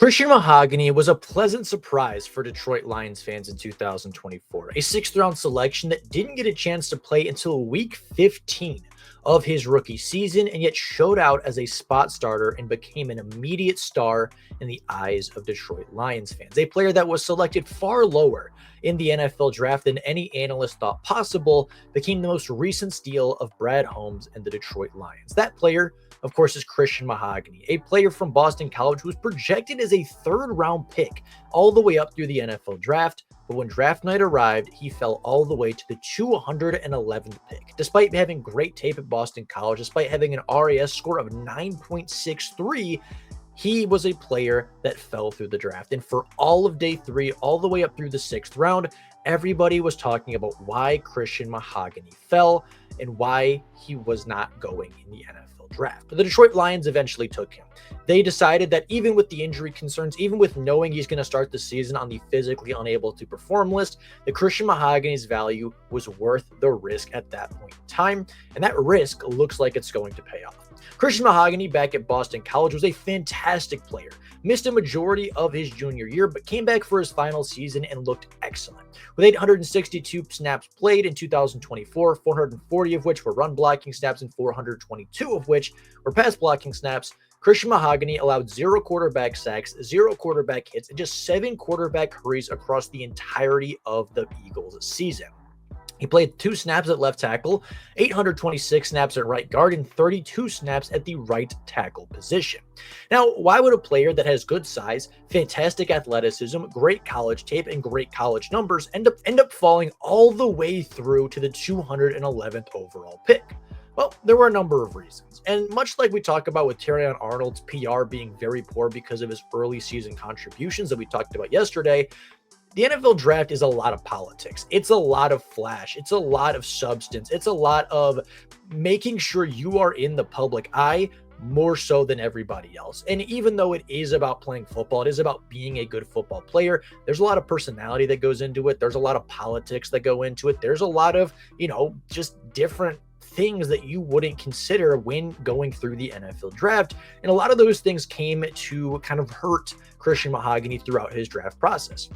Christian Mahogany was a pleasant surprise for Detroit Lions fans in 2024, a sixth-round selection that didn't get a chance to play until week 15 of his rookie season, and yet showed out as a spot starter and became an immediate star in the eyes of Detroit Lions fans. A player that was selected far lower in the NFL draft than any analyst thought possible, became the most recent steal of Brad Holmes and the Detroit Lions. That player, of course, is Christian Mahogany, a player from Boston College who was projected as a third-round pick all the way up through the NFL draft. But when draft night arrived, he fell all the way to the 211th pick. Despite having great tape at Boston College, despite having an RAS score of 9.63, he was a player that fell through the draft. And for all of day three, all the way up through the sixth round, everybody was talking about why Christian Mahogany fell and why he was not going in the NFL draft. But the Detroit Lions eventually took him. They decided that even with the injury concerns, even with knowing he's going to start the season on the physically unable to perform list, the Christian Mahogany's value was worth the risk at that point in time. And that risk looks like it's going to pay off. Christian Mahogany back at Boston College was a fantastic player. Missed a majority of his junior year, but came back for his final season and looked excellent. With 862 snaps played in 2024, 440 of which were run blocking snaps and 422 of which were pass blocking snaps, Christian Mahogany allowed 0 quarterback sacks, 0 quarterback hits, and just 7 quarterback hurries across the entirety of the Eagles' season. He played 2 snaps at left tackle, 826 snaps at right guard, and 32 snaps at the right tackle position. Now, why would a player that has good size, fantastic athleticism, great college tape, and great college numbers end up falling all the way through to the 211th overall pick? Well, there were a number of reasons. And much like we talk about with Terrion Arnold's PR being very poor because of his early season contributions that we talked about yesterday, the NFL draft is a lot of politics. It's a lot of flash. It's a lot of substance. It's a lot of making sure you are in the public eye more so than everybody else. And even though it is about playing football, it is about being a good football player, there's a lot of personality that goes into it. There's a lot of politics that go into it. There's a lot of, just different things that you wouldn't consider when going through the NFL draft. And a lot of those things came to kind of hurt Christian Mahogany throughout his draft process.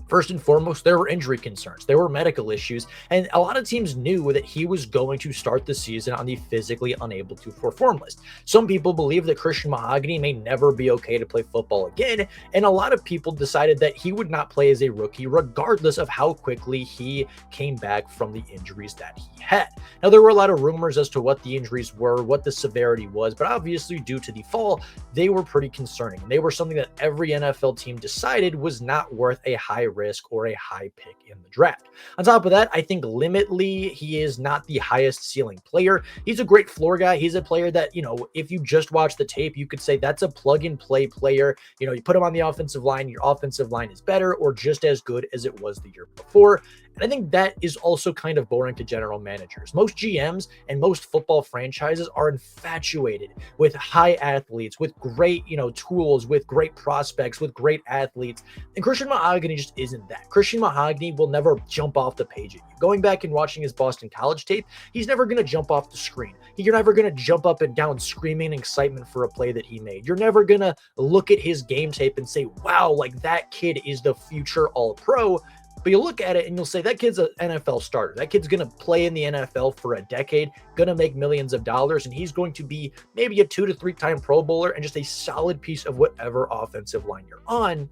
First and foremost, there were injury concerns. There were medical issues, and a lot of teams knew that he was going to start the season on the physically unable to perform list. Some people believe that Christian Mahogany may never be okay to play football again, and a lot of people decided that he would not play as a rookie regardless of how quickly he came back from the injuries that he had. Now, there were a lot of rumors as to what the injuries were, what the severity was, but obviously due to the fall, they were pretty concerning. They were something that every NFL team decided was not worth a high risk or a high pick in the draft. On top of that, I think limitly, he is not the highest ceiling player. He's a great floor guy. He's a player that, if you just watch the tape, you could say that's a plug and play player. You put him on the offensive line, your offensive line is better or just as good as it was the year before. And I think that is also kind of boring to general managers. Most GMs and most football franchises are infatuated with high athletes, with great, tools, with great prospects, with great athletes. And Christian Mahogany just isn't that. Christian Mahogany will never jump off the page at you. Going back and watching his Boston College tape, he's never going to jump off the screen. You're never going to jump up and down screaming in excitement for a play that he made. You're never going to look at his game tape and say, wow, like that kid is the future all-pro. But you look at it and you'll say, that kid's an NFL starter. That kid's going to play in the NFL for a decade, going to make millions of dollars, and he's going to be maybe a 2 to 3 time Pro Bowler and just a solid piece of whatever offensive line you're on.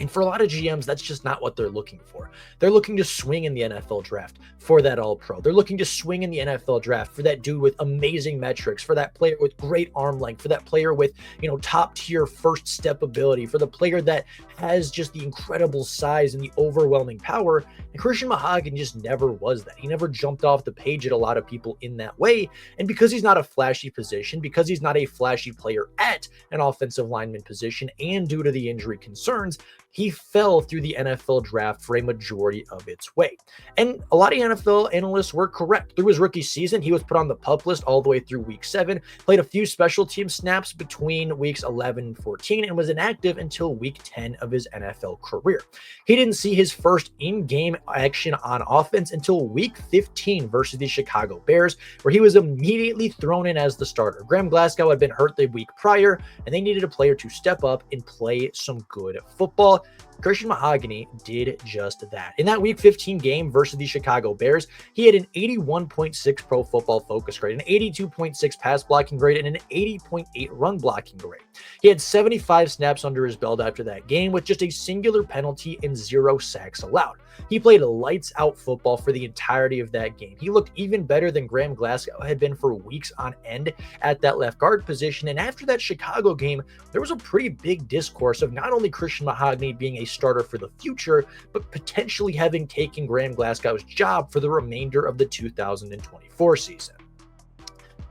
And for a lot of GMs, that's just not what they're looking for. They're looking to swing in the NFL draft for that all-pro. They're looking to swing in the NFL draft for that dude with amazing metrics, for that player with great arm length, for that player with, top-tier first step ability, for the player that has just the incredible size and the overwhelming power. And Christian Mahogany just never was that. He never jumped off the page at a lot of people in that way. And because he's not a flashy position, because he's not a flashy player at an offensive lineman position, and due to the injury concerns, he fell through the NFL draft for a majority of its way. And a lot of NFL analysts were correct. Through his rookie season, he was put on the PUP list all the way through week 7, played a few special team snaps between weeks 11 and 14, and was inactive until week 10 of his NFL career. He didn't see his first in-game action on offense until week 15 versus the Chicago Bears, where he was immediately thrown in as the starter. Graham Glasgow had been hurt the week prior, and they needed a player to step up and play some good football. Christian Mahogany did just that. In that week 15 game versus the Chicago Bears, he had an 81.6 Pro Football Focus grade, an 82.6 pass blocking grade, and an 80.8 run blocking grade. He had 75 snaps under his belt after that game with just a singular penalty and 0 sacks allowed. He played lights out football for the entirety of that game. He looked even better than Graham Glasgow had been for weeks on end at that left guard position. And after that Chicago game, there was a pretty big discourse of not only Christian Mahogany being a starter for the future, but potentially having taken Graham Glasgow's job for the remainder of the 2024 season.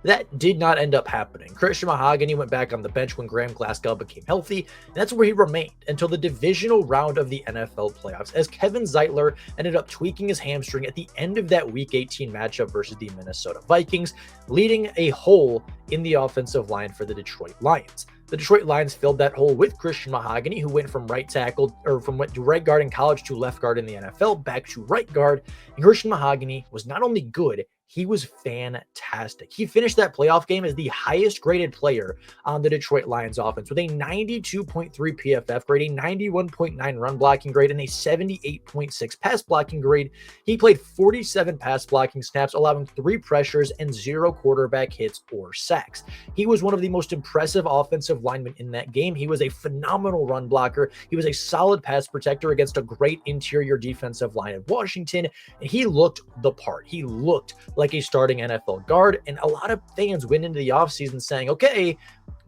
That did not end up happening. Christian Mahogany went back on the bench when Graham Glasgow became healthy, and that's where he remained until the divisional round of the NFL playoffs, as Kevin Zeitler ended up tweaking his hamstring at the end of that Week 18 matchup versus the Minnesota Vikings, leading a hole in the offensive line for the Detroit Lions. The Detroit Lions filled that hole with Christian Mahogany, who went from right guard in college to left guard in the NFL, back to right guard. And Christian Mahogany was not only good, he was fantastic. He finished that playoff game as the highest graded player on the Detroit Lions offense with a 92.3 PFF grade, a 91.9 run blocking grade, and a 78.6 pass blocking grade. He played 47 pass blocking snaps, allowing 3 pressures and 0 quarterback hits or sacks. He was one of the most impressive offensive linemen in that game. He was a phenomenal run blocker. He was a solid pass protector against a great interior defensive line of Washington, and he looked the part. He looked like a starting NFL guard, and a lot of fans went into the offseason saying, okay,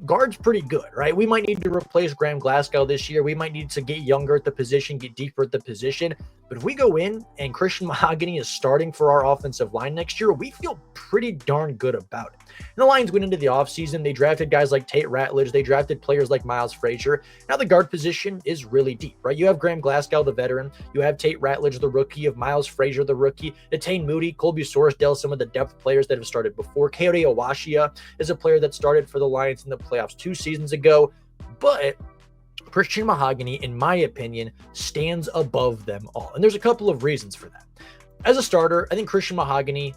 guard's pretty good, right? We might need to replace Graham Glasgow this year. We might need to get younger at the position, get deeper at the position. But if we go in and Christian Mahogany is starting for our offensive line next year, we feel pretty darn good about it. And the Lions went into the offseason. They drafted guys like Tate Ratledge. They drafted players like Miles Frazier. Now the guard position is really deep, right? You have Graham Glasgow, the veteran. You have Tate Ratledge, the rookie. Of Miles Frazier, the rookie. Natane Moody, Colby Sorsdale, some of the depth players that have started before. Coyote Awashia is a player that started for the Lions in the playoffs 2 seasons ago. But Christian Mahogany, in my opinion, stands above them all. And there's a couple of reasons for that. As a starter, I think Christian Mahogany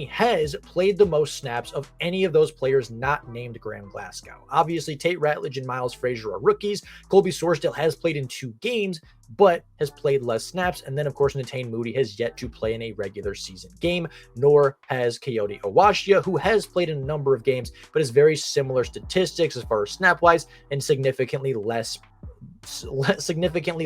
has played the most snaps of any of those players not named Graham Glasgow. Obviously, Tate Ratledge and Miles Frazier are rookies. Colby Sorsdale has played in 2 games, but has played less snaps. And then, of course, Natane Moody has yet to play in a regular season game, nor has Coyote Awashia, who has played in a number of games, but has very similar statistics as far as snap-wise and significantly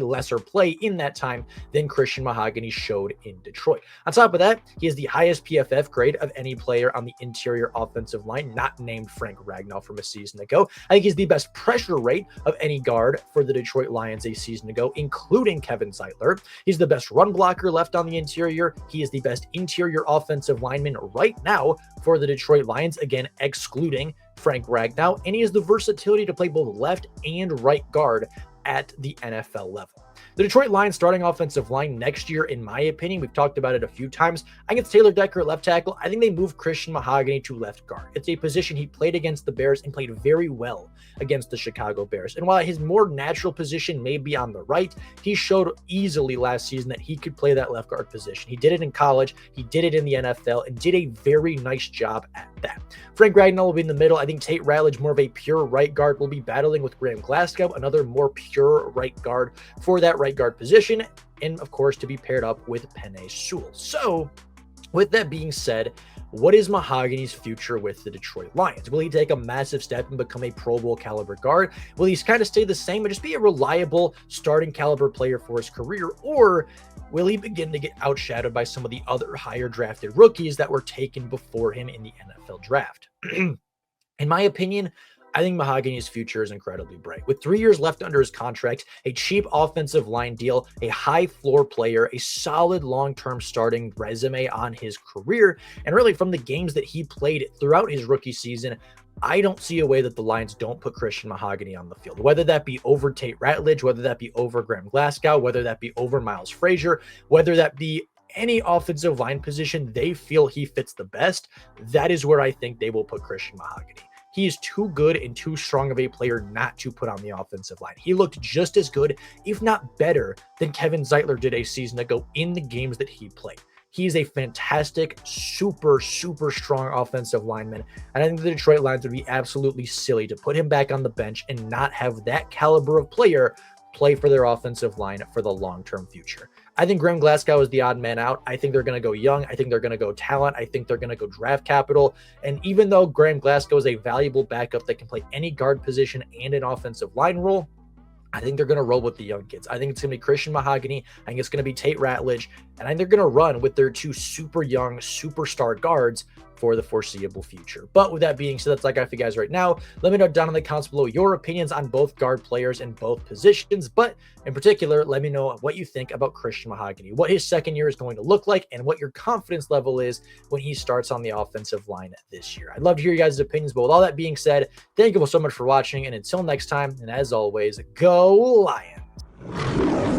lesser play in that time than Christian Mahogany showed in Detroit. On top of that, he has the highest PFF grade of any player on the interior offensive line, not named Frank Ragnow from a season ago. I think he's the best pressure rate of any guard for the Detroit Lions a season ago, including Kevin Zeitler. He's the best run blocker left on the interior. He is the best interior offensive lineman right now for the Detroit Lions, again, excluding Frank Ragnow, and he has the versatility to play both left and right guard at the NFL level. The Detroit Lions starting offensive line next year, in my opinion, we've talked about it a few times. I think it's Taylor Decker at left tackle. I think they move Christian Mahogany to left guard. It's a position he played against the Bears and played very well against the Chicago Bears. And while his more natural position may be on the right, he showed easily last season that he could play that left guard position. He did it in college, he did it in the NFL, and did a very nice job at that. Frank Ragnow will be in the middle. I think Tate Ratledge, more of a pure right guard, will be battling with Graham Glasgow, another more pure right guard for that right guard position, and of course to be paired up with Penei Sewell. So with that being said, what is Mahogany's future with the Detroit Lions? Will he take a massive step and become a Pro Bowl caliber guard? Will he kind of stay the same and just be a reliable starting caliber player for his career? Or will he begin to get outshadowed by some of the other higher drafted rookies that were taken before him in the NFL draft? In my opinion, I think Mahogany's future is incredibly bright. With 3 years left under his contract, a cheap offensive line deal, a high floor player, a solid long-term starting resume on his career, and really from the games that he played throughout his rookie season, I don't see a way that the Lions don't put Christian Mahogany on the field, whether that be over Tate Ratledge, whether that be over Graham Glasgow, whether that be over Miles Frazier, whether that be any offensive line position they feel he fits the best. That is where I think they will put Christian Mahogany. He is too good and too strong of a player not to put on the offensive line. He looked just as good, if not better, than Kevin Zeitler did a season ago in the games that he played. He is a fantastic, super strong offensive lineman. And I think the Detroit Lions would be absolutely silly to put him back on the bench and not have that caliber of player play for their offensive line for the long-term future. I think Graham Glasgow is the odd man out. I think they're going to go young. I think they're going to go talent. I think they're going to go draft capital. And even though Graham Glasgow is a valuable backup that can play any guard position and an offensive line role, I think they're going to roll with the young kids. I think it's going to be Christian Mahogany. I think it's going to be Tate Ratledge. And I think they're going to run with their two super young, superstar guards for the foreseeable future. But with that being said, that's all I got for you guys right now. Let me know down in the comments below your opinions on both guard players in both positions. But in particular, let me know what you think about Christian Mahogany, what his second year is going to look like, and what your confidence level is when he starts on the offensive line this year. I'd love to hear you guys' opinions. But with all that being said, thank you all so much for watching. And until next time, and as always, go Lions.